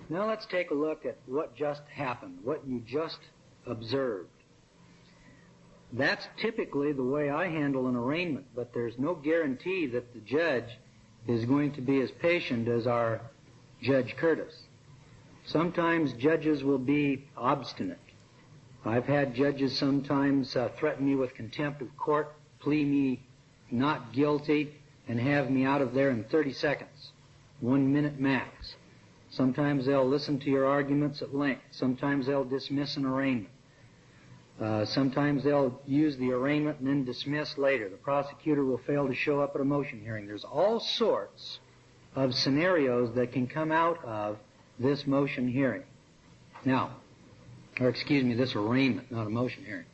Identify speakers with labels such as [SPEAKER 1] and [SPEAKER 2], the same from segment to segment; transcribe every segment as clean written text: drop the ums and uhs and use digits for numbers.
[SPEAKER 1] Now let's take a look at what just happened, what you just observed. That's typically the way I handle an arraignment, but there's no guarantee that the judge is going to be as patient as our Judge Curtis. Sometimes judges will be obstinate. I've had judges sometimes threaten me with contempt of court, plea me not guilty, and have me out of there in 30 seconds, 1 minute max. Sometimes they'll listen to your arguments at length. Sometimes they'll dismiss an arraignment. Sometimes they'll use the arraignment and then dismiss later. The prosecutor will fail to show up at a motion hearing. There's all sorts of scenarios that can come out of this motion hearing. Now, this arraignment, not a motion hearing.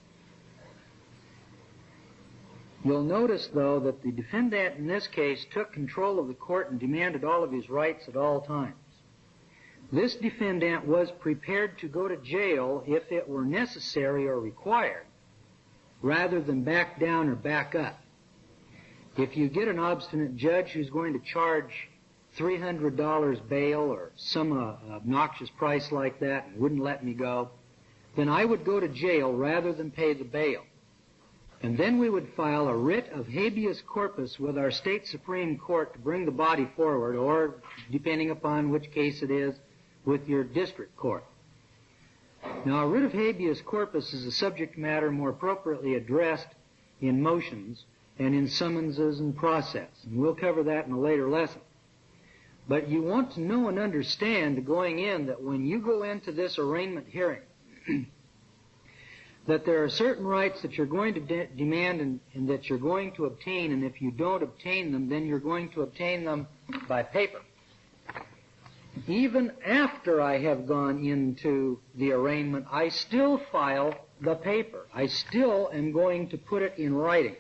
[SPEAKER 1] You'll notice, though, that the defendant in this case took control of the court and demanded all of his rights at all times. This defendant was prepared to go to jail if it were necessary or required, rather than back down or back up. If you get an obstinate judge who's going to charge $300 bail or some obnoxious price like that and wouldn't let me go, then I would go to jail rather than pay the bail. And then we would file a writ of habeas corpus with our state Supreme Court to bring the body forward, or, depending upon which case it is, with your district court. Now, a writ of habeas corpus is a subject matter more appropriately addressed in motions and in summonses and process, and we'll cover that in a later lesson. But you want to know and understand going in that when you go into this arraignment hearing, that there are certain rights that you're going to demand and that you're going to obtain, and if you don't obtain them, then you're going to obtain them by paper. Even after I have gone into the arraignment, I still file the paper. I still am going to put it in writing,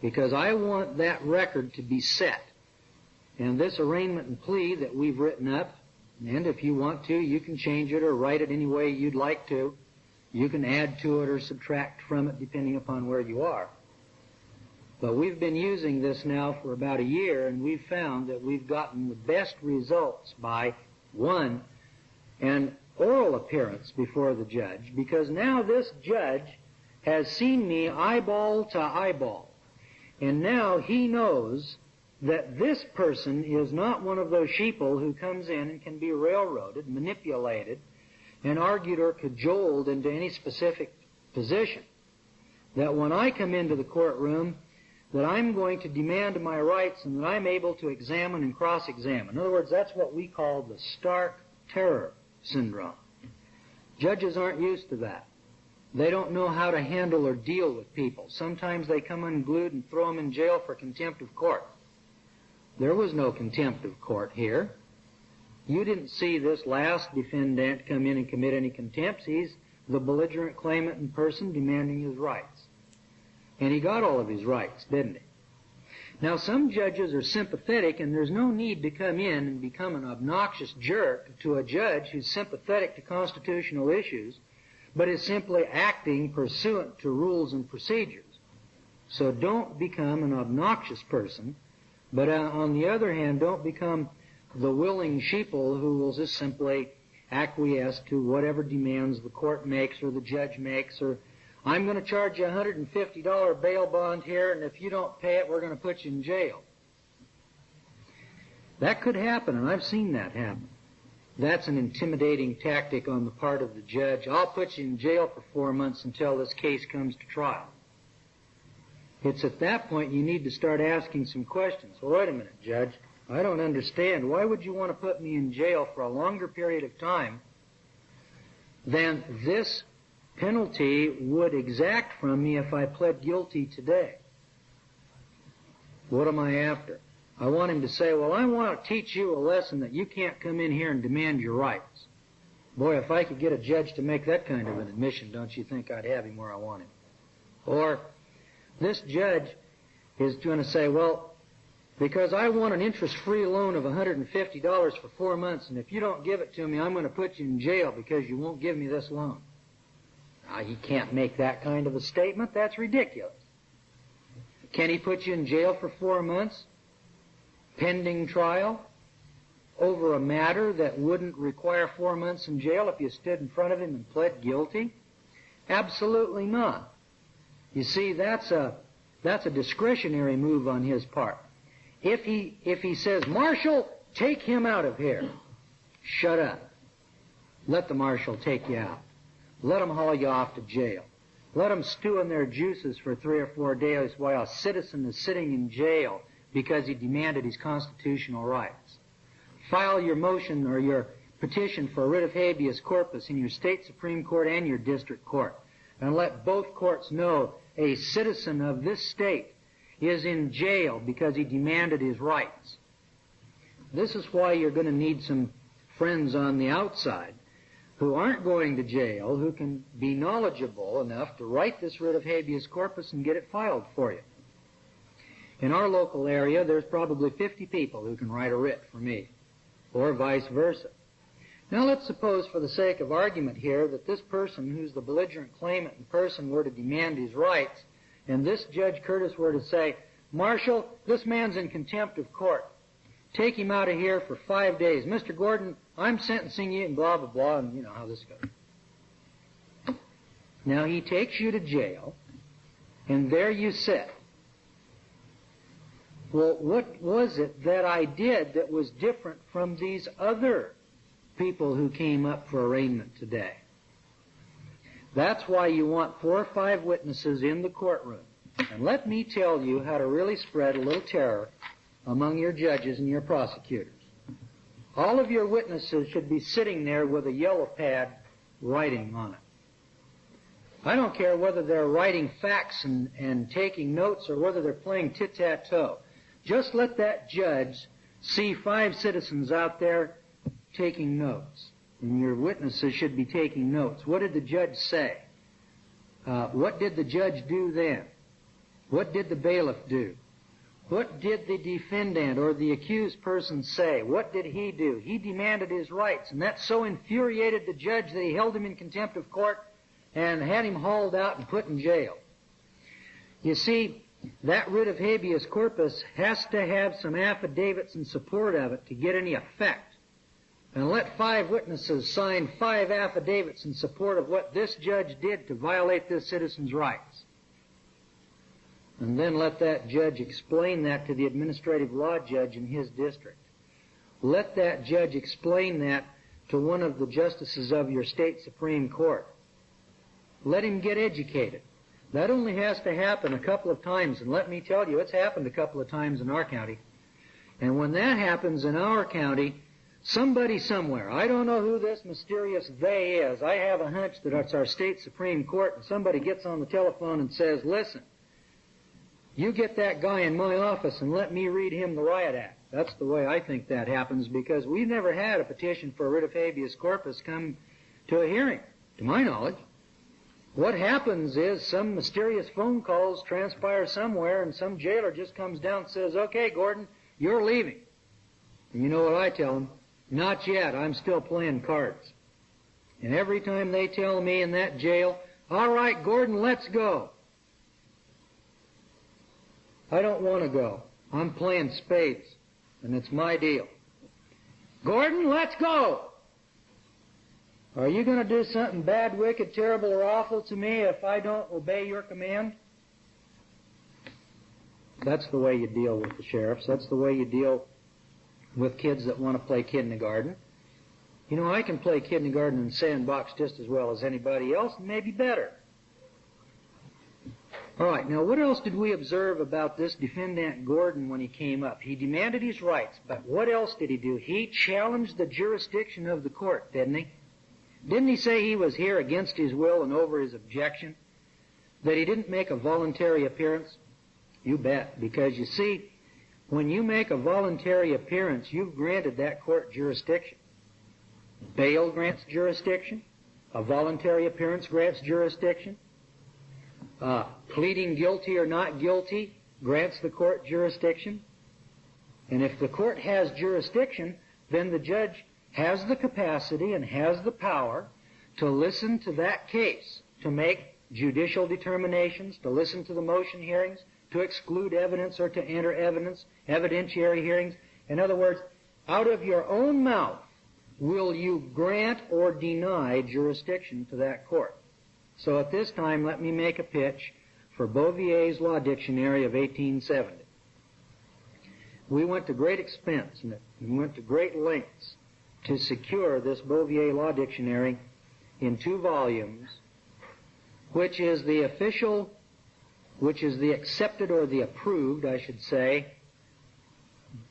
[SPEAKER 1] because I want that record to be set. And this arraignment and plea that we've written up, and if you want to, you can change it or write it any way you'd like to. You can add to it or subtract from it depending upon where you are. But we've been using this now for about a year, and we've found that we've gotten the best results by, one, an oral appearance before the judge, because now this judge has seen me eyeball to eyeball. And now he knows that this person is not one of those sheeple who comes in and can be railroaded, manipulated, and argued or cajoled into any specific position. That when I come into the courtroom, that I'm going to demand my rights and that I'm able to examine and cross-examine. In other words, that's what we call the stark terror syndrome. Judges aren't used to that. They don't know how to handle or deal with people. Sometimes they come unglued and throw them in jail for contempt of court. There was no contempt of court here. You didn't see this last defendant come in and commit any contempt. He's the belligerent claimant in person demanding his rights. And he got all of his rights, didn't he? Now, some judges are sympathetic, and there's no need to come in and become an obnoxious jerk to a judge who's sympathetic to constitutional issues, but is simply acting pursuant to rules and procedures. So don't become an obnoxious person, but on the other hand, don't become the willing sheeple who will just simply acquiesce to whatever demands the court makes or the judge makes, or I'm going to charge you a $150 bail bond here, and if you don't pay it, we're going to put you in jail. That could happen, and I've seen that happen. That's an intimidating tactic on the part of the judge. I'll put you in jail for 4 months until this case comes to trial. It's at that point you need to start asking some questions. Well, wait a minute, Judge. I don't understand. Why would you want to put me in jail for a longer period of time than this penalty would exact from me if I pled guilty today? What am I after? I want him to say, well, I want to teach you a lesson that you can't come in here and demand your rights. Boy, if I could get a judge to make that kind of an admission, don't you think I'd have him where I want him? Or this judge is going to say, well, because I want an interest-free loan of $150 for 4 months, and if you don't give it to me, I'm going to put you in jail because you won't give me this loan. Now, he can't make that kind of a statement. That's ridiculous. Can he put you in jail for 4 months, pending trial? over a matter that wouldn't require 4 months in jail if you stood in front of him and pled guilty? Absolutely not. You see, that's a discretionary move on his part. If he says, "Marshal, take him out of here," shut up. Let the marshal take you out. Let him haul you off to jail. Let them stew in their juices for 3 or 4 days while a citizen is sitting in jail because he demanded his constitutional rights. File your motion or your petition for a writ of habeas corpus in your state Supreme Court and your district court, and let both courts know a citizen of this state is in jail because he demanded his rights. This is why you're going to need some friends on the outside who aren't going to jail, who can be knowledgeable enough to write this writ of habeas corpus and get it filed for you. In our local area, there's probably 50 people who can write a writ for me, or vice versa. Now let's suppose, for the sake of argument here, that this person who's the belligerent claimant in person were to demand his rights, and this Judge Curtis were to say, "Marshal, this man's in contempt of court. Take him out of here for 5 days. Mr. Gordon, I'm sentencing you," and blah, blah, blah, and you know how this goes. Now he takes you to jail, and there you sit. Well, what was it that I did that was different from these other people who came up for arraignment today? That's why you want 4 or 5 witnesses in the courtroom. And let me tell you how to really spread a little terror among your judges and your prosecutors. All of your witnesses should be sitting there with a yellow pad writing on it. I don't care whether they're writing facts and taking notes or whether they're playing tit-tat-toe. Just let that judge see 5 citizens out there taking notes. And your witnesses should be taking notes. What did the judge say? What did the judge do then? What did the bailiff do? What did the defendant or the accused person say? What did he do? He demanded his rights, and that so infuriated the judge that he held him in contempt of court and had him hauled out and put in jail. You see, that writ of habeas corpus has to have some affidavits in support of it to get any effect. And let 5 witnesses sign 5 affidavits in support of what this judge did to violate this citizen's rights. And then let that judge explain that to the administrative law judge in his district. Let that judge explain that to one of the justices of your state Supreme Court. Let him get educated. That only has to happen a couple of times, and let me tell you, it's happened a couple of times in our county. And when that happens in our county, somebody somewhere, I don't know who this mysterious they is, I have a hunch that it's our state Supreme Court, and somebody gets on the telephone and says, "Listen, you get that guy in my office and let me read him the Riot Act." That's the way I think that happens, because we've never had a petition for a writ of habeas corpus come to a hearing, to my knowledge. What happens is some mysterious phone calls transpire somewhere, and some jailer just comes down and says, "Okay, Gordon, you're leaving." And you know what I tell him? "Not yet, I'm still playing cards." And every time they tell me in that jail, "All right, Gordon, let's go," I don't want to go. I'm playing spades, and it's my deal. "Gordon, let's go." Are you going to do something bad, wicked, terrible, or awful to me if I don't obey your command? That's the way you deal with the sheriffs. That's the way you deal with kids that want to play kindergarten. You know, I can play kindergarten and sandbox just as well as anybody else, and maybe better. All right, now what else did we observe about this defendant Gordon when he came up? He demanded his rights, but what else did he do? He challenged the jurisdiction of the court, didn't he? Didn't he say he was here against his will and over his objection? That he didn't make a voluntary appearance? You bet, because you see, when you make a voluntary appearance, you've granted that court jurisdiction. Bail grants jurisdiction. A voluntary appearance grants jurisdiction. Pleading guilty or not guilty grants the court jurisdiction. And if the court has jurisdiction, then the judge has the capacity and has the power to listen to that case, to make judicial determinations, to listen to the motion hearings, to exclude evidence or to enter evidence, evidentiary hearings. In other words, out of your own mouth, will you grant or deny jurisdiction to that court? So at this time, let me make a pitch for Bouvier's Law Dictionary of 1870. We went to great expense and we went to great lengths to secure this Bouvier Law Dictionary in 2 volumes, which is the official, which is the accepted or the approved, I should say,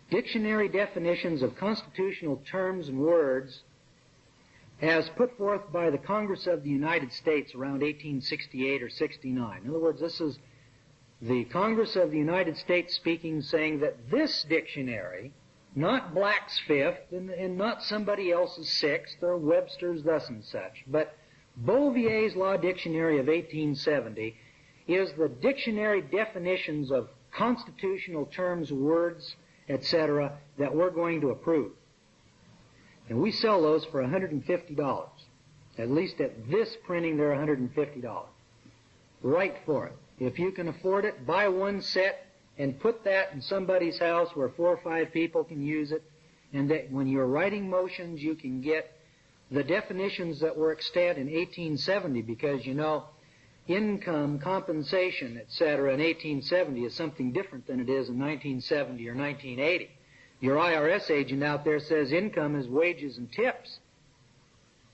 [SPEAKER 1] dictionary definitions of constitutional terms and words as put forth by the Congress of the United States around 1868 or 69. In other words, this is the Congress of the United States speaking, saying that this dictionary, not Black's Fifth and not somebody else's Sixth or Webster's thus and such, but Bouvier's Law Dictionary of 1870 is the dictionary definitions of constitutional terms, words, etc., that we're going to approve. And we sell those for $150. At least at this printing, they're $150. Write for it. If you can afford it, buy one set and put that in somebody's house where 4 or 5 people can use it, and that when you're writing motions, you can get the definitions that were extant in 1870, because, you know, income, compensation, etc. in 1870 is something different than it is in 1970 or 1980. Your IRS agent out there says income is wages and tips.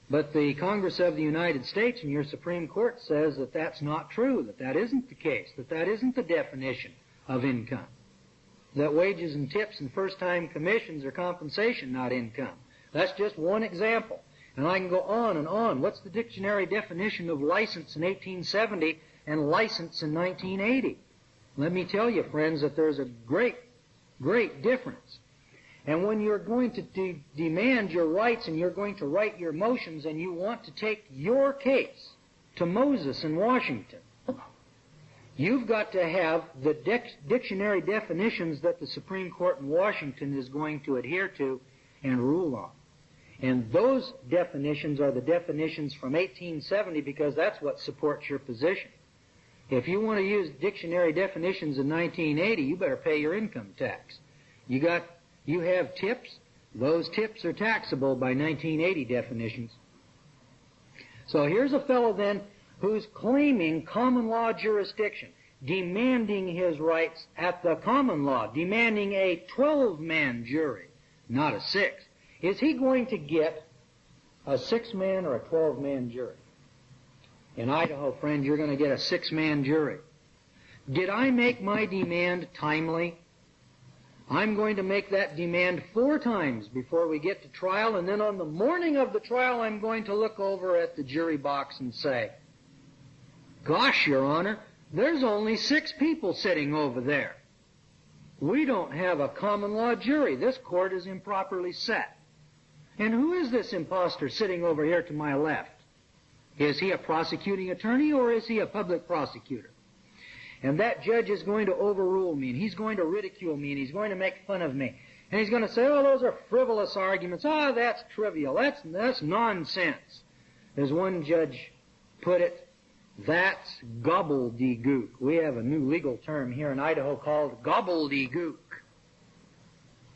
[SPEAKER 1] But the Congress of the United States and your Supreme Court says that that's not true, that that isn't the case, that that isn't the definition of income. That wages and tips and first-time commissions are compensation, not income. That's just one example. And I can go on and on. What's the dictionary definition of license in 1870 and license in 1980? Let me tell you, friends, that there's a great, great difference. And when you're going to demand your rights and you're going to write your motions and you want to take your case to Moses in Washington, you've got to have the dictionary definitions that the Supreme Court in Washington is going to adhere to and rule on. And those definitions are the definitions from 1870, because that's what supports your position. If you want to use dictionary definitions in 1980, you better pay your income tax. You have tips. Those tips are taxable by 1980 definitions. So here's a fellow then who's claiming common law jurisdiction, demanding his rights at the common law, demanding a 12-man jury, not a 6. Is he going to get a 6-man or a 12-man jury? In Idaho, friend, you're going to get a 6-man jury. Did I make my demand timely? I'm going to make that demand 4 times before we get to trial, and then on the morning of the trial, I'm going to look over at the jury box and say, gosh, Your Honor, there's only 6 people sitting over there. We don't have a common law jury. This court is improperly set. And who is this imposter sitting over here to my left? Is he a prosecuting attorney or is he a public prosecutor? And that judge is going to overrule me, and he's going to ridicule me, and he's going to make fun of me. And he's going to say, oh, those are frivolous arguments. Oh, that's trivial. That's nonsense. As one judge put it, that's gobbledygook. We have a new legal term here in Idaho called gobbledygook.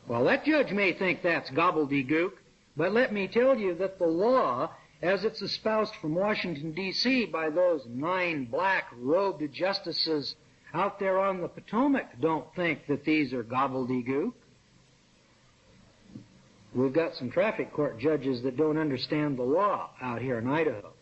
[SPEAKER 1] Well, that judge may think that's gobbledygook, but let me tell you that the law, as it's espoused from Washington, D.C. by those 9 black-robed justices out there on the Potomac, don't think that these are gobbledygook. We've got some traffic court judges that don't understand the law out here in Idaho.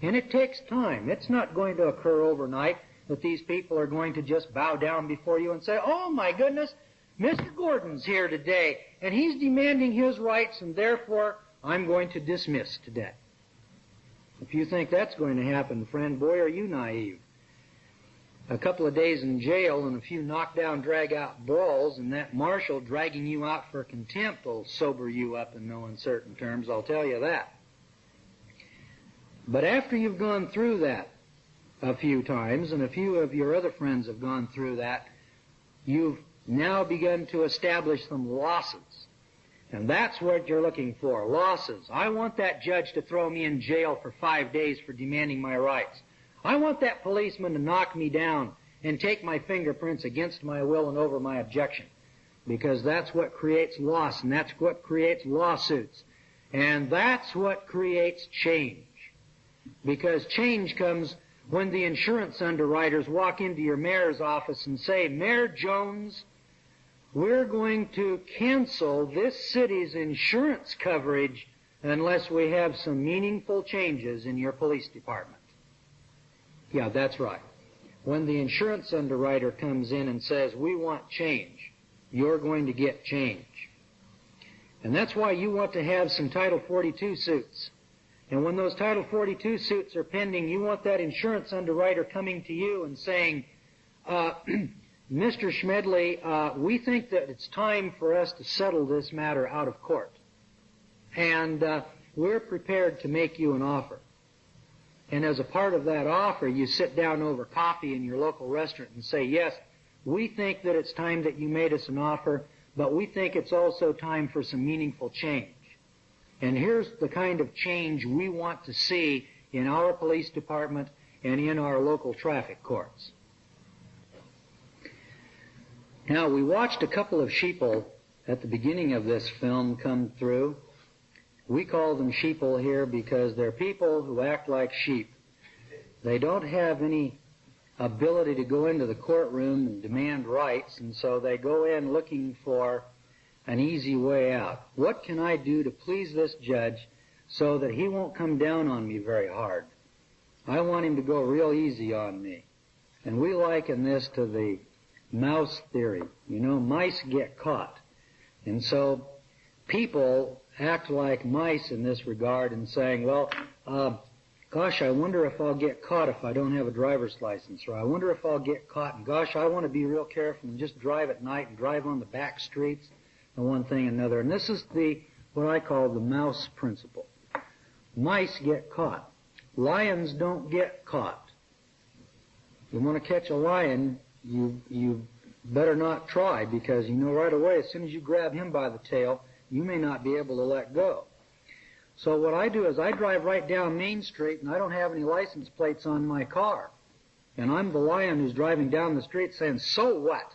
[SPEAKER 1] And it takes time. It's not going to occur overnight that these people are going to just bow down before you and say, oh, my goodness, Mr. Gordon's here today, and he's demanding his rights, and therefore I'm going to dismiss today. If you think that's going to happen, friend, boy, are you naive. A couple of days in jail and a few knockdown, drag-out brawls, and that marshal dragging you out for contempt will sober you up in no uncertain terms, I'll tell you that. But after you've gone through that a few times, and a few of your other friends have gone through that, you've now begun to establish some losses. And that's what you're looking for, losses. I want that judge to throw me in jail for 5 days for demanding my rights. I want that policeman to knock me down and take my fingerprints against my will and over my objection. because that's what creates loss, and that's what creates lawsuits. And that's what creates change. Because change comes when the insurance underwriters walk into your mayor's office and say, Mayor Jones, we're going to cancel this city's insurance coverage unless we have some meaningful changes in your police department. Yeah, that's right. When the insurance underwriter comes in and says, we want change, you're going to get change. And that's why you want to have some Title 42 suits. And when those Title 42 suits are pending, you want that insurance underwriter coming to you and saying, Mr. Schmedley, we think that it's time for us to settle this matter out of court. And we're prepared to make you an offer. And as a part of that offer, you sit down over coffee in your local restaurant and say, yes, we think that it's time that you made us an offer, but we think it's also time for some meaningful change. And here's the kind of change we want to see in our police department and in our local traffic courts. Now, we watched a couple of sheeple at the beginning of this film come through. We call them sheeple here because they're people who act like sheep. They don't have any ability to go into the courtroom and demand rights, and so they go in looking for an easy way out. What can I do to please this judge so that he won't come down on me very hard? I want him to go real easy on me. And we liken this to the mouse theory. You know, mice get caught. And so people act like mice in this regard and saying, well, gosh, I wonder if I'll get caught if I don't have a driver's license, or I wonder if I'll get caught, and gosh, I want to be real careful and just drive at night and drive on the back streets and one thing and another. And this is what I call the mouse principle. Mice get caught. Lions don't get caught. You want to catch a lion, you better not try, because you know right away, as soon as you grab him by the tail, you may not be able to let go. So what I do is I drive right down Main Street, and I don't have any license plates on my car. And I'm the lion who's driving down the street saying, so what?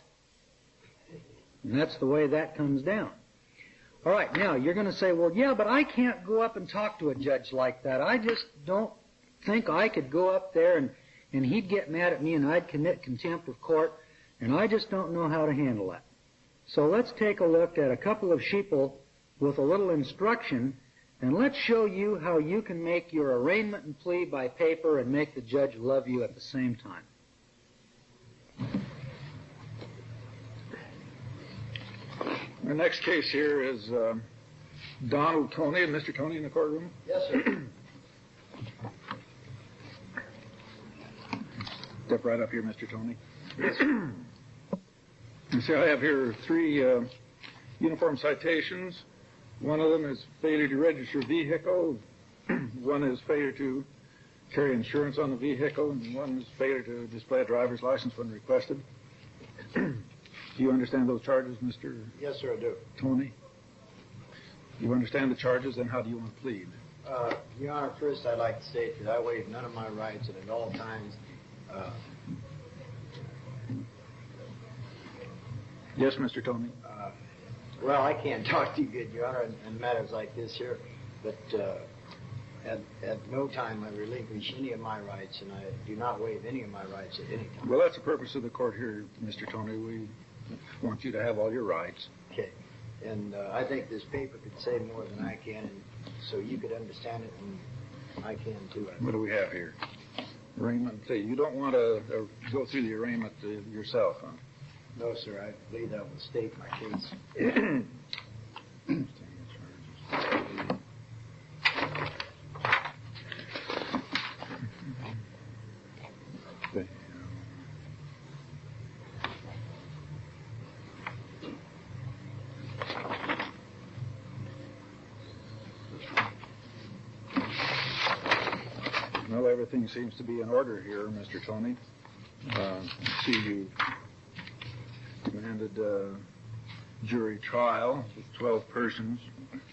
[SPEAKER 1] And that's the way that comes down. All right, now you're going to say, well, yeah, but I can't go up and talk to a judge like that. I just don't think I could go up there and he'd get mad at me and I'd commit contempt of court, and I just don't know how to handle that. So let's take a look at a couple of sheeple with a little instruction, and let's show you how you can make your arraignment and plea by paper and make the judge love you at the same time.
[SPEAKER 2] Our next case here is Donald Toney. Is Mr. Toney in the courtroom?
[SPEAKER 1] Yes, sir.
[SPEAKER 2] Step right up here, Mr. Toney.
[SPEAKER 1] Yes, sir.
[SPEAKER 2] You see, I have here 3 uniform citations. One of them is failure to register vehicle. One is failure to carry insurance on the vehicle, and one is failure to display a driver's license when requested. Do you understand those charges, Mr.
[SPEAKER 3] Yes, sir, I do.
[SPEAKER 2] Toney? You understand the charges, then how do you want to plead?
[SPEAKER 3] Your Honor, first I'd like to state that I waive none of my rights, and at all times...
[SPEAKER 2] Yes, Mr. Toney.
[SPEAKER 3] Well, I can't talk to you good, Your Honor, in matters like this here, but at no time I relinquish any of my rights, and I do not waive any of my rights at any time.
[SPEAKER 2] Well, that's the purpose of the court here, Mr. Toney. We want you to have all your rights.
[SPEAKER 3] Okay. And I think this paper could say more than I can, and so you could understand it, and I can too.
[SPEAKER 2] What do we have here? Arraignment. You don't want to go through the arraignment yourself, huh?
[SPEAKER 3] No, sir. I believe that would state my case.
[SPEAKER 2] Well, everything seems to be in order here, Mr. Toney. See, you demanded jury trial with 12 persons.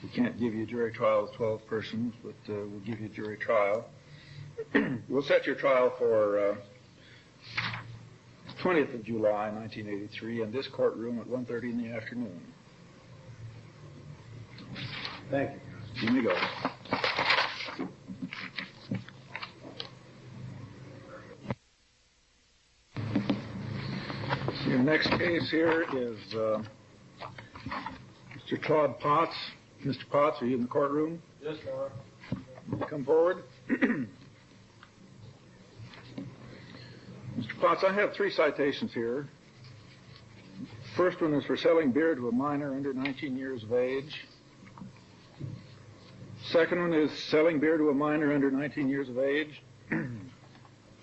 [SPEAKER 2] We can't give you a jury trial with 12 persons, but we'll give you a jury trial. We'll set your trial for 20th of July, 1983, in this courtroom at 1:30 in the afternoon.
[SPEAKER 3] Thank you.
[SPEAKER 2] You may go. Your next case here is Mr. Claude Potts. Mr. Potts, are you in the courtroom?
[SPEAKER 4] Yes, Your Honor.
[SPEAKER 2] Come forward. Mr. Potts, I have 3 citations here. First one is for selling beer to a minor under 19 years of age. Second one is selling beer to a minor under 19 years of age. And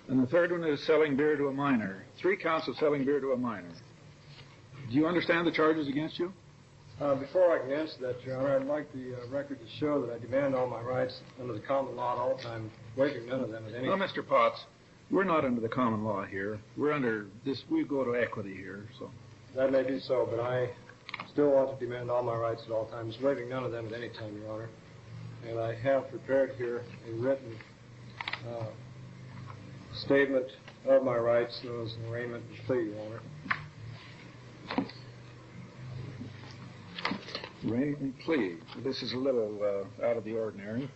[SPEAKER 2] the third one is selling beer to a minor. 3 counts of selling beer to a minor. Do you understand the charges against you?
[SPEAKER 4] Before I can answer that, Your Honor, I'd like the record to show that I demand all my rights under the common law at all times, waiving none of them at any
[SPEAKER 2] Well,
[SPEAKER 4] time.
[SPEAKER 2] Mr. Potts, we're not under the common law here. We're under this, we go to equity here, so.
[SPEAKER 4] That may be so, but I still want to demand all my rights at all times, waiving none of them at any time, Your Honor. And I have prepared here a written statement of my rights, known as an arraignment and plea, Your Honor.
[SPEAKER 2] Arraignment and plea. This is a little out of the ordinary.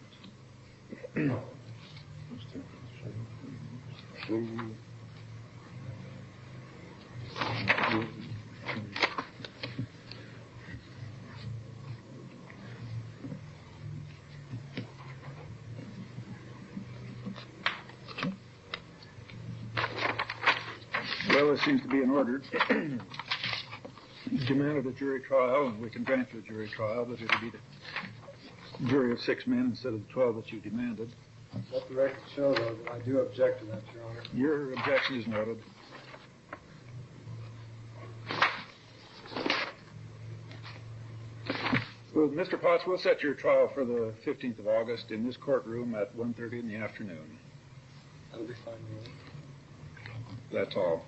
[SPEAKER 2] Well, there seems to be an order. You demanded a jury trial, and we can grant you a jury trial, but it'll be the jury of 6 men instead of the 12 that you demanded.
[SPEAKER 4] Let the record show, though, that I do object to that, Your Honor.
[SPEAKER 2] Your objection is noted. Well, Mr. Potts, we'll set your trial for the 15th of August in this courtroom at 1:30 in the afternoon.
[SPEAKER 4] That'll be fine, Your Honor.
[SPEAKER 2] That's all.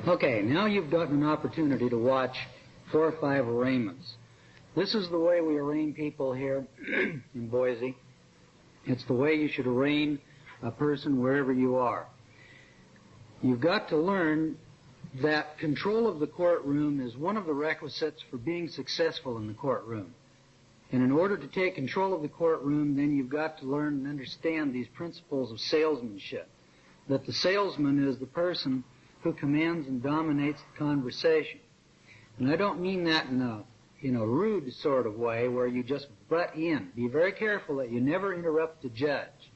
[SPEAKER 1] Okay, now you've gotten an opportunity to watch 4 or 5 arraignments. This is the way we arraign people here in Boise. It's the way you should arraign a person wherever you are. You've got to learn that control of the courtroom is one of the requisites for being successful in the courtroom. And in order to take control of the courtroom, then you've got to learn and understand these principles of salesmanship. That the salesman is the person who commands and dominates the conversation. And I don't mean that in a rude sort of way where you just butt in. Be very careful that you never interrupt the judge.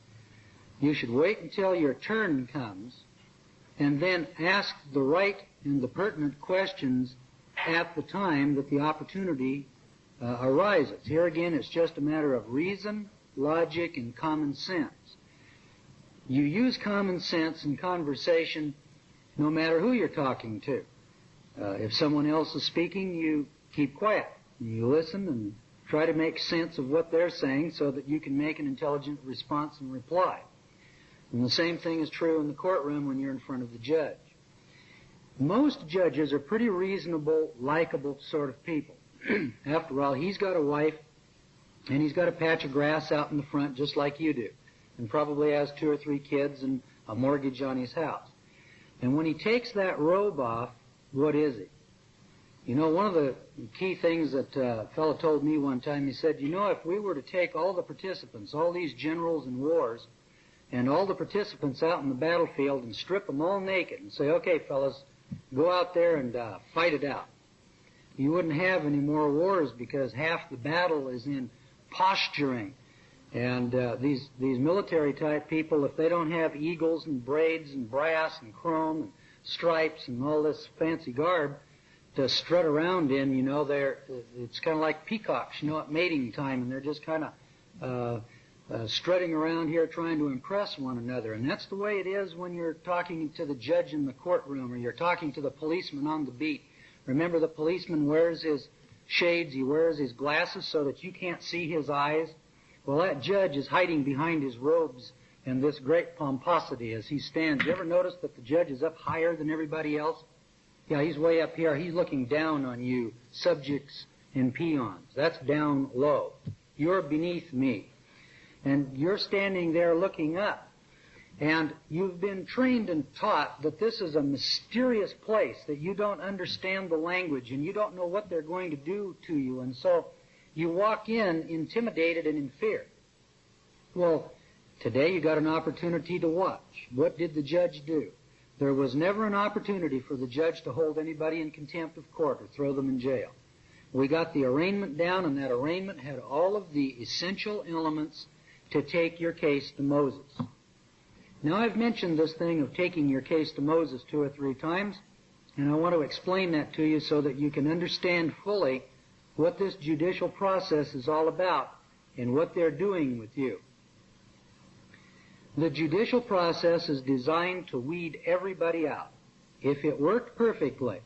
[SPEAKER 1] You should wait until your turn comes and then ask the right and the pertinent questions at the time that the opportunity arises. Here again, it's just a matter of reason, logic, and common sense. You use common sense in conversation no matter who you're talking to. If someone else is speaking, you keep quiet. You listen and try to make sense of what they're saying so that you can make an intelligent response and reply. And the same thing is true in the courtroom when you're in front of the judge. Most judges are pretty reasonable, likable sort of people. After all, he's got a wife and he's got a patch of grass out in the front just like you do, and probably has 2 or 3 kids and a mortgage on his house. And when he takes that robe off, what is he? You know, one of the key things that a fellow told me one time, he said, you know, if we were to take all the participants, all these generals in wars, and all the participants out in the battlefield and strip them all naked and say, okay, fellas, go out there and fight it out, you wouldn't have any more wars because half the battle is in posturing. And these military-type people, if they don't have eagles and braids and brass and chrome and stripes and all this fancy garb to strut around in, you know, it's kind of like peacocks, you know, at mating time, and they're just kind of strutting around here trying to impress one another. And that's the way it is when you're talking to the judge in the courtroom or you're talking to the policeman on the beat. Remember, the policeman wears his shades, he wears his glasses so that you can't see his eyes. Well, that judge is hiding behind his robes and this great pomposity as he stands. You ever notice that the judge is up higher than everybody else? Yeah, he's way up here. He's looking down on you, subjects and peons. That's down low. You're beneath me. And you're standing there looking up. And you've been trained and taught that this is a mysterious place, that you don't understand the language and you don't know what they're going to do to you. And so you walk in intimidated and in fear. Well, today you got an opportunity to watch. What did the judge do? There was never an opportunity for the judge to hold anybody in contempt of court or throw them in jail. We got the arraignment down, and that arraignment had all of the essential elements to take your case to Moses. Now, I've mentioned this thing of taking your case to Moses 2 or 3 times, and I want to explain that to you so that you can understand fully what this judicial process is all about and what they're doing with you. The judicial process is designed to weed everybody out. If it worked perfectly,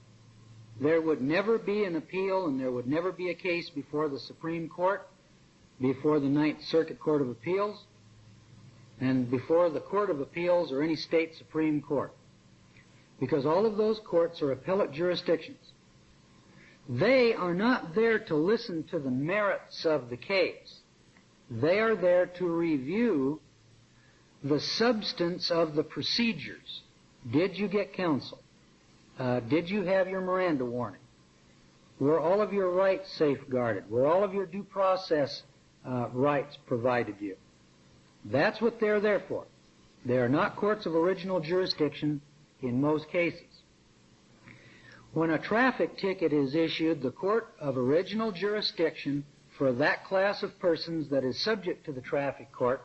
[SPEAKER 1] there would never be an appeal and there would never be a case before the Supreme Court, before the Ninth Circuit Court of Appeals, and before the Court of Appeals or any state Supreme Court. Because all of those courts are appellate jurisdictions. They are not there to listen to the merits of the case. They are there to review the substance of the procedures. Did you get counsel? Did you have your Miranda warning? Were all of your rights safeguarded? Were all of your due process rights provided you? That's what they're there for. They are not courts of original jurisdiction in most cases. When a traffic ticket is issued, the court of original jurisdiction for that class of persons that is subject to the traffic court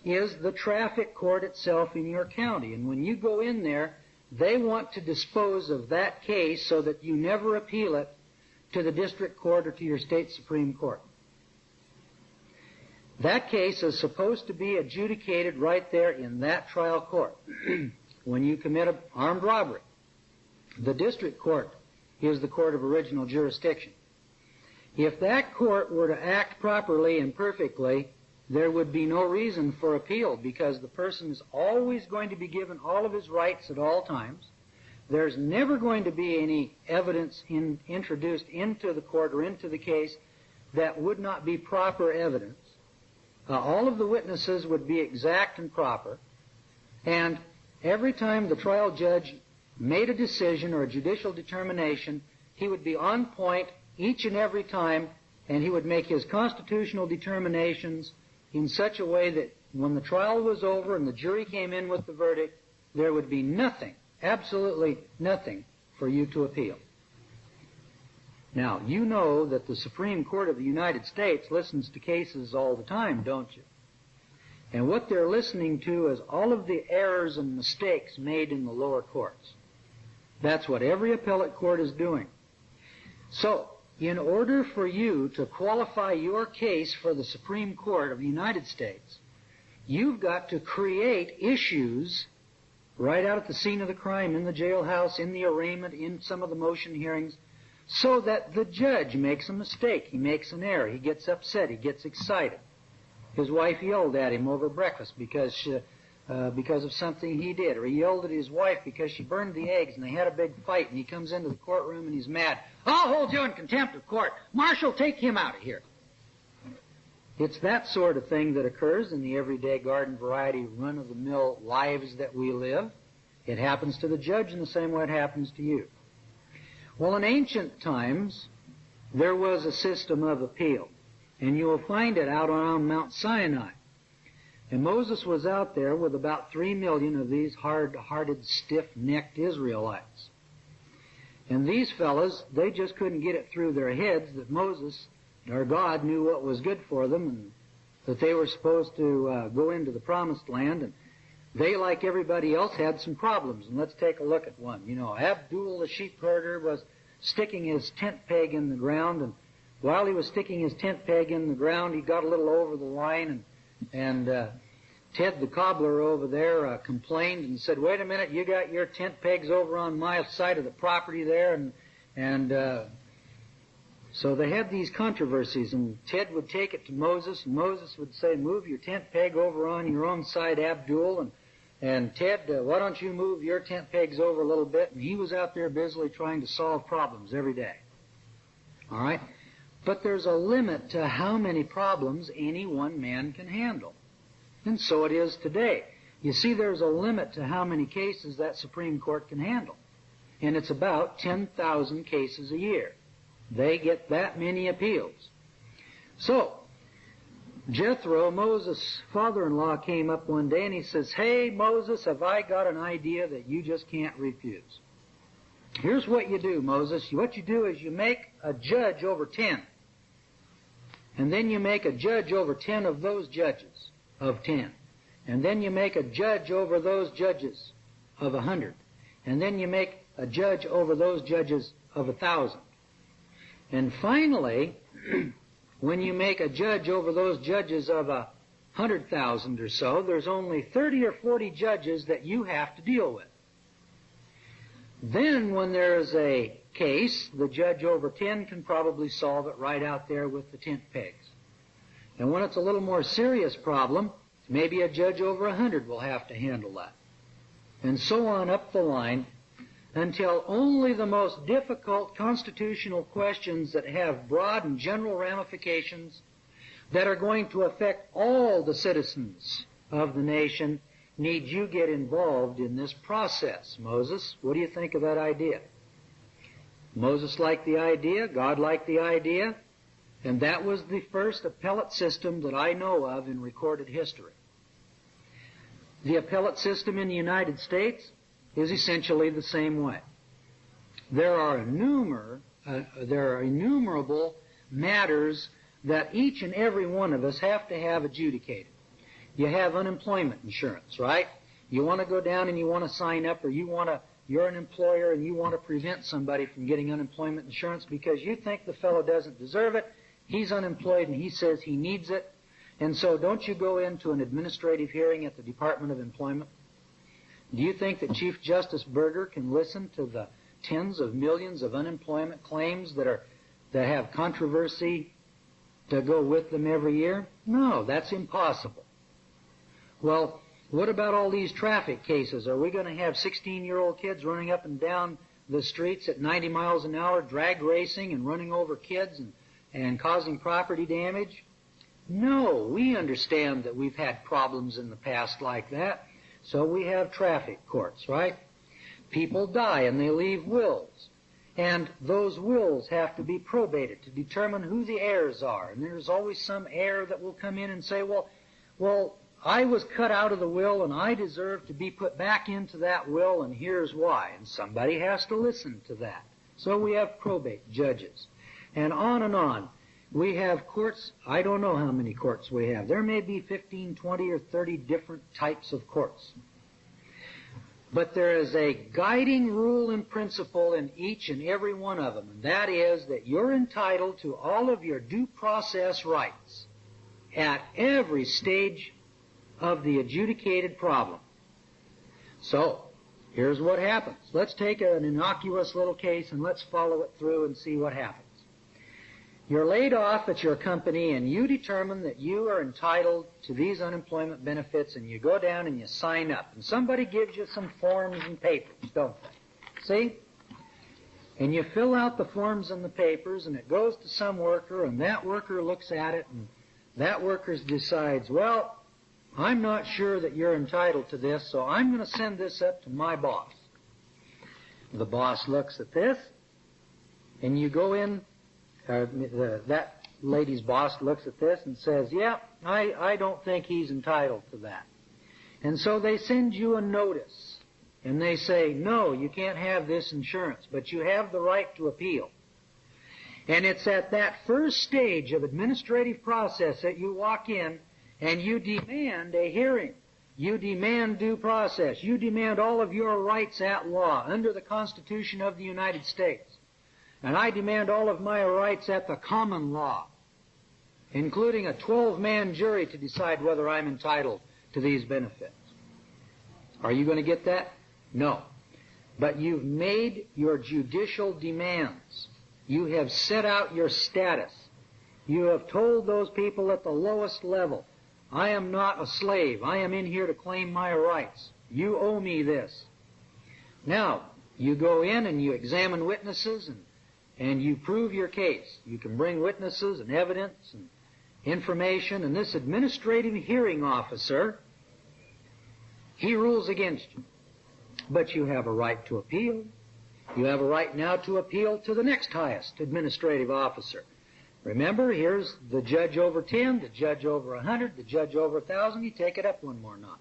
[SPEAKER 1] is the traffic court itself in your county. And when you go in there, they want to dispose of that case so that you never appeal it to the district court or to your state Supreme Court. That case is supposed to be adjudicated right there in that trial court. When you commit an armed robbery, the district court is the court of original jurisdiction. If that court were to act properly and perfectly, there would be no reason for appeal because the person is always going to be given all of his rights at all times. There's never going to be any evidence introduced into the court or into the case that would not be proper evidence. All of the witnesses would be exact and proper. And every time the trial judge made a decision or a judicial determination, he would be on point each and every time, and he would make his constitutional determinations in such a way that when the trial was over and the jury came in with the verdict, there would be nothing, absolutely nothing, for you to appeal. Now, you know that the Supreme Court of the United States listens to cases all the time, don't you? And what they're listening to is all of the errors and mistakes made in the lower courts. That's what every appellate court is doing. So, in order for you to qualify your case for the Supreme Court of the United States, you've got to create issues right out at the scene of the crime, in the jailhouse, in the arraignment, in some of the motion hearings, so that the judge makes a mistake, he makes an error, he gets upset, he gets excited. His wife yelled at him over breakfast because of something he did, or he yelled at his wife because she burned the eggs and they had a big fight, and he comes into the courtroom and he's mad. I'll hold you in contempt of court. Marshal, take him out of here. It's that sort of thing that occurs in the everyday garden variety run-of-the-mill lives that we live. It happens to the judge in the same way it happens to you. Well, in ancient times, there was a system of appeal, and you will find it out on Mount Sinai. And Moses was out there with about 3 million of these hard-hearted, stiff-necked Israelites. And these fellows, they just couldn't get it through their heads that Moses, or God, knew what was good for them and that they were supposed to go into the promised land. And they, like everybody else, had some problems. And let's take a look at one. You know, Abdul, the sheep herder, was sticking his tent peg in the ground. And while he was sticking his tent peg in the ground, he got a little over the line. And Ted, the cobbler over there, complained and said, wait a minute, you got your tent pegs over on my side of the property there. And so they had these controversies, and Ted would take it to Moses, and Moses would say, move your tent peg over on your own side, Abdul, and Ted, why don't you move your tent pegs over a little bit? And he was out there busily trying to solve problems every day. All right? But there's a limit to how many problems any one man can handle. And so it is today. You see, there's a limit to how many cases that Supreme Court can handle. And it's about 10,000 cases a year. They get that many appeals. So, Jethro, Moses' father-in-law, came up one day and he says, "Hey, Moses, have I got an idea that you just can't refuse? Here's what you do, Moses. What you do is you make a judge over 10. And then you make a judge over 10 of those judges of 10. And then you make a judge over those judges of 100. And then you make a judge over those judges of 1,000. And finally, when you make a judge over those judges of 100,000 or so, there's only 30 or 40 judges that you have to deal with. Then when there's a case, the judge over 10 can probably solve it right out there with the tent pegs. And when it's a little more serious problem, maybe a judge over 100 will have to handle that. And so on up the line, until only the most difficult constitutional questions that have broad and general ramifications that are going to affect all the citizens of the nation need you get involved in this process. Moses, what do you think of that idea? Moses liked the idea, God liked the idea, and that was the first appellate system that I know of in recorded history. The appellate system in the United States is essentially the same way. There are innumerable matters that each and every one of us have to have adjudicated. You have unemployment insurance, right? You want to go down and you want to sign up, or you're an employer and you want to prevent somebody from getting unemployment insurance because you think the fellow doesn't deserve it. He's unemployed and he says he needs it. And so don't you go into an administrative hearing at the Department of Employment? Do you think that Chief Justice Berger can listen to the tens of millions of unemployment claims that have controversy to go with them every year? No, that's impossible. Well, what about all these traffic cases? Are we going to have 16-year-old kids running up and down the streets at 90 miles an hour, drag racing and running over kids and causing property damage? No, we understand that we've had problems in the past like that. So we have traffic courts, right? People die and they leave wills. And those wills have to be probated to determine who the heirs are. And there's always some heir that will come in and say, well, I was cut out of the will and I deserve to be put back into that will, and here's why. And somebody has to listen to that. So we have probate judges. And on. We have courts. I don't know how many courts we have. There may be 15, 20, or 30 different types of courts. But there is a guiding rule and principle in each and every one of them, and that is that you're entitled to all of your due process rights at every stage of the adjudicated problem. So, here's what happens. Let's take an innocuous little case and let's follow it through and see what happens. You're laid off at your company and you determine that you are entitled to these unemployment benefits, and you go down and you sign up. And somebody gives you some forms and papers, don't they? See? And you fill out the forms and the papers, and it goes to some worker, and that worker looks at it, and that worker decides, well, I'm not sure that you're entitled to this, so I'm going to send this up to my boss. The boss looks at this, and you go in. That lady's boss looks at this and says, yeah, I don't think he's entitled to that. And so they send you a notice, and they say, no, you can't have this insurance, but you have the right to appeal. And it's at that first stage of administrative process that you walk in and you demand a hearing. You demand due process. You demand all of your rights at law under the Constitution of the United States. And I demand all of my rights at the common law, including a 12-man jury to decide whether I'm entitled to these benefits. Are you going to get that? No. But you've made your judicial demands. You have set out your status. You have told those people at the lowest level, I am not a slave. I am in here to claim my rights. You owe me this. Now, you go in and you examine witnesses and you prove your case. You can bring witnesses and evidence and information, and this administrative hearing officer, He rules against you. But you have a right to appeal. You have a right now to appeal to the next highest administrative officer. Remember, here's the judge over 10, the judge over 100, the judge over 1,000. You take it up one more notch.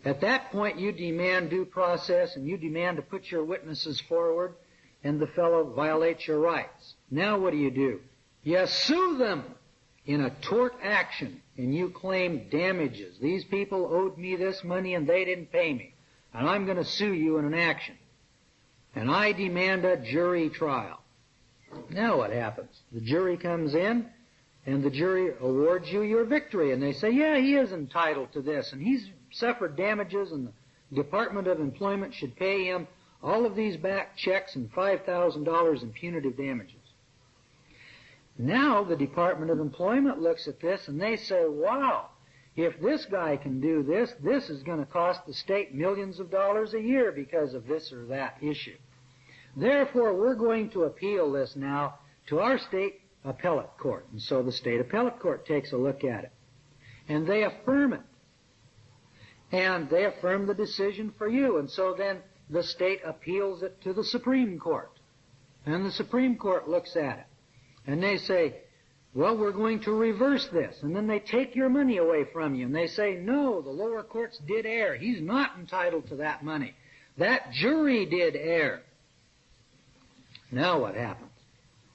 [SPEAKER 1] At that point, you demand due process, and you demand to put your witnesses forward, and the fellow violates your rights. Now what do? You sue them in a tort action, and you claim damages. These people owed me this money, and they didn't pay me, and I'm going to sue you in an action. And I demand a jury trial. Now what happens? The jury comes in, and the jury awards you your victory, and they say, yeah, he is entitled to this, and he's suffered damages, and the Department of Employment should pay him all of these back checks and $5,000 in punitive damages. Now the Department of Employment looks at this, and they say, wow, if this guy can do this, this is going to cost the state millions of dollars a year because of this or that issue. Therefore, we're going to appeal this now to our state appellate court. And so the state appellate court takes a look at it. And they affirm it. And they affirm the decision for you. And so then the state appeals it to the Supreme Court. And the Supreme Court looks at it. And they say, well, we're going to reverse this. And then they take your money away from you. And they say, no, the lower courts did err. He's not entitled to that money. That jury did err. Now what happens?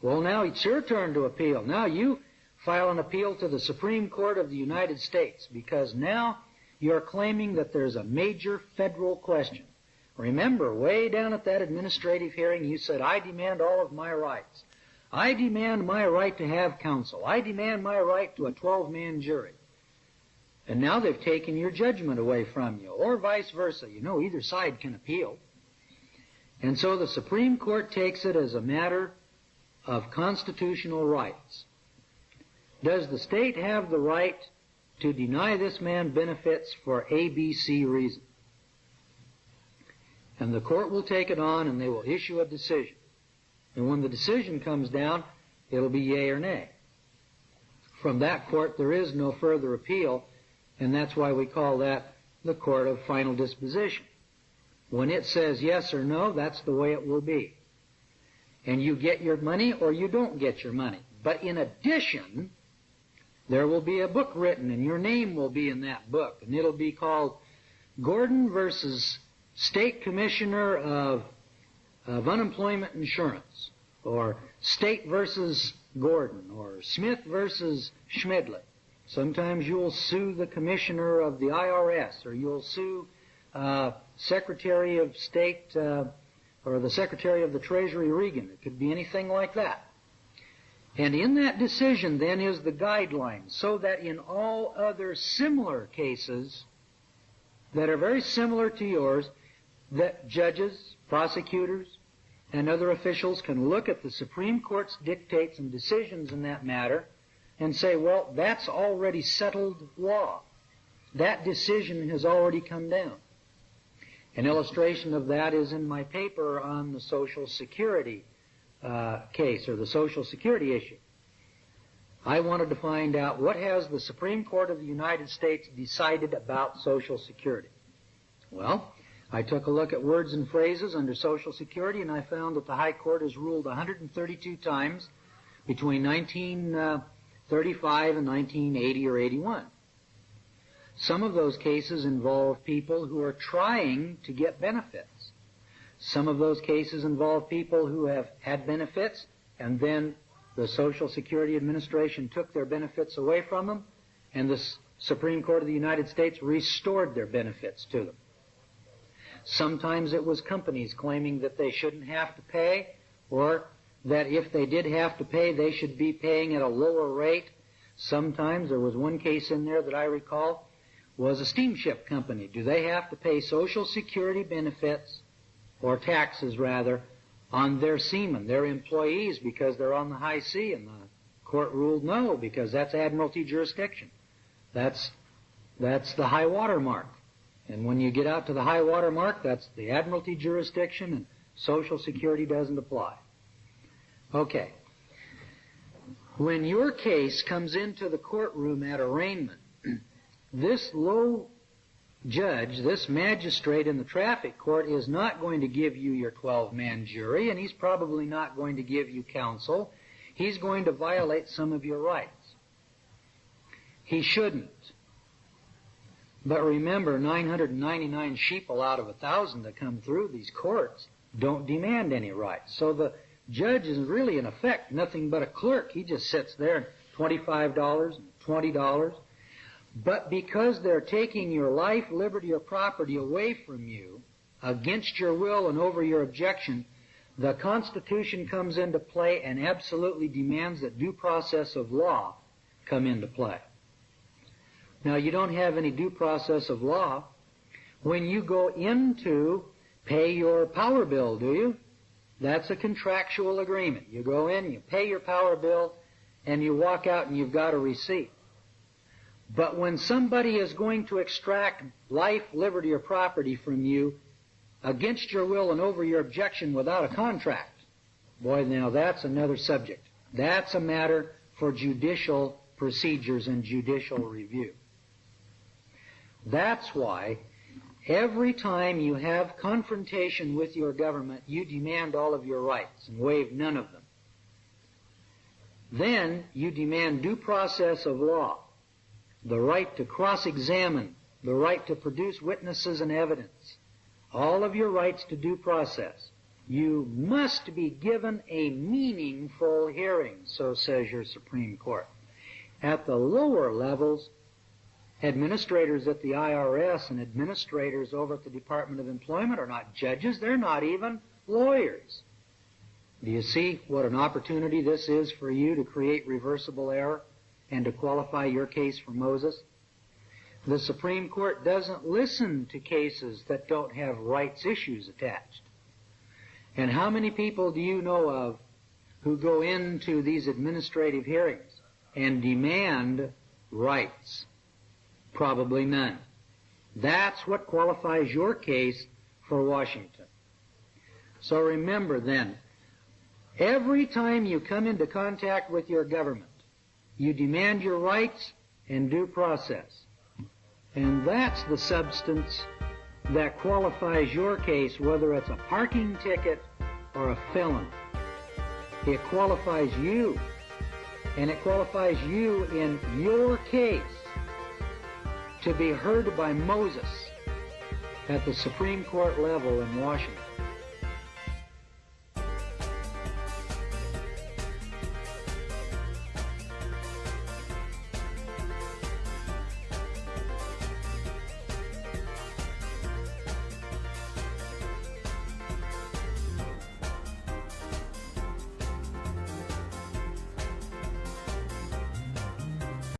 [SPEAKER 1] Well, now it's your turn to appeal. Now you file an appeal to the Supreme Court of the United States, because now you're claiming that there's a major federal question. Remember, way down at that administrative hearing, you said, I demand all of my rights. I demand my right to have counsel. I demand my right to a 12-man jury. And now they've taken your judgment away from you, or vice versa. You know, either side can appeal. And so the Supreme Court takes it as a matter of constitutional rights. Does the state have the right to deny this man benefits for ABC reason? And the court will take it on, and they will issue a decision. And when the decision comes down, it'll be yea or nay. From that court, there is no further appeal, and that's why we call that the court of final disposition. When it says yes or no, that's the way it will be. And you get your money or you don't get your money. But in addition, there will be a book written, and your name will be in that book, and it'll be called Gordon versus State Commissioner of Unemployment Insurance, or State versus Gordon, or Smith versus Schmidley. Sometimes you'll sue the Commissioner of the IRS, or you'll sue Secretary of State or the Secretary of the Treasury Regan. It could be anything like that. And in that decision then is the guideline, so that in all other similar cases that are very similar to yours, that judges, prosecutors, and other officials can look at the Supreme Court's dictates and decisions in that matter and say, well, that's already settled law. That decision has already come down. An illustration of that is in my paper on the Social Security case, or the Social Security issue. I wanted to find out, what has the Supreme Court of the United States decided about Social Security? Well, I took a look at words and phrases under Social Security, and I found that the High Court has ruled 132 times between 1935 and 1980 or 81. Some of those cases involve people who are trying to get benefits. Some of those cases involve people who have had benefits, and then the Social Security Administration took their benefits away from them, and the Supreme Court of the United States restored their benefits to them. Sometimes it was companies claiming that they shouldn't have to pay, or that if they did have to pay, they should be paying at a lower rate. Sometimes, there was one case in there that I recall, was a steamship company. Do they have to pay Social Security benefits, or taxes rather, on their seamen, their employees, because they're on the high sea? And the court ruled no, because that's Admiralty jurisdiction. That's the high water mark. And when you get out to the high water mark, that's the Admiralty jurisdiction, and Social Security doesn't apply. Okay. When your case comes into the courtroom at arraignment, this low judge, this magistrate in the traffic court, is not going to give you your 12-man jury, and he's probably not going to give you counsel. He's going to violate some of your rights. He shouldn't. But remember, 999 sheeple out of 1,000 that come through these courts don't demand any rights. So the judge is really, in effect, nothing but a clerk. He just sits there, $25 and $20. But because they're taking your life, liberty, or property away from you against your will and over your objection, the Constitution comes into play and absolutely demands that due process of law come into play. Now, you don't have any due process of law when you go in to pay your power bill, do you? That's a contractual agreement. You go in, you pay your power bill, and you walk out and you've got a receipt. But when somebody is going to extract life, liberty, or property from you against your will and over your objection without a contract, boy, now that's another subject. That's a matter for judicial procedures and judicial review. That's why every time you have confrontation with your government, you demand all of your rights and waive none of them. Then you demand due process of law, the right to cross-examine, the right to produce witnesses and evidence, all of your rights to due process. You must be given a meaningful hearing, so says your Supreme Court. At the lower levels, administrators at the IRS and administrators over at the Department of Employment are not judges. They're not even lawyers. Do you see what an opportunity this is for you to create reversible error and to qualify your case for Moses? The Supreme Court doesn't listen to cases that don't have rights issues attached. And how many people do you know of who go into these administrative hearings and demand rights? Probably none. That's what qualifies your case for Washington. So remember then, every time you come into contact with your government, you demand your rights and due process. And that's the substance that qualifies your case, whether it's a parking ticket or a felon. It qualifies you, and it qualifies you in your case to be heard by Moses at the Supreme Court level in Washington.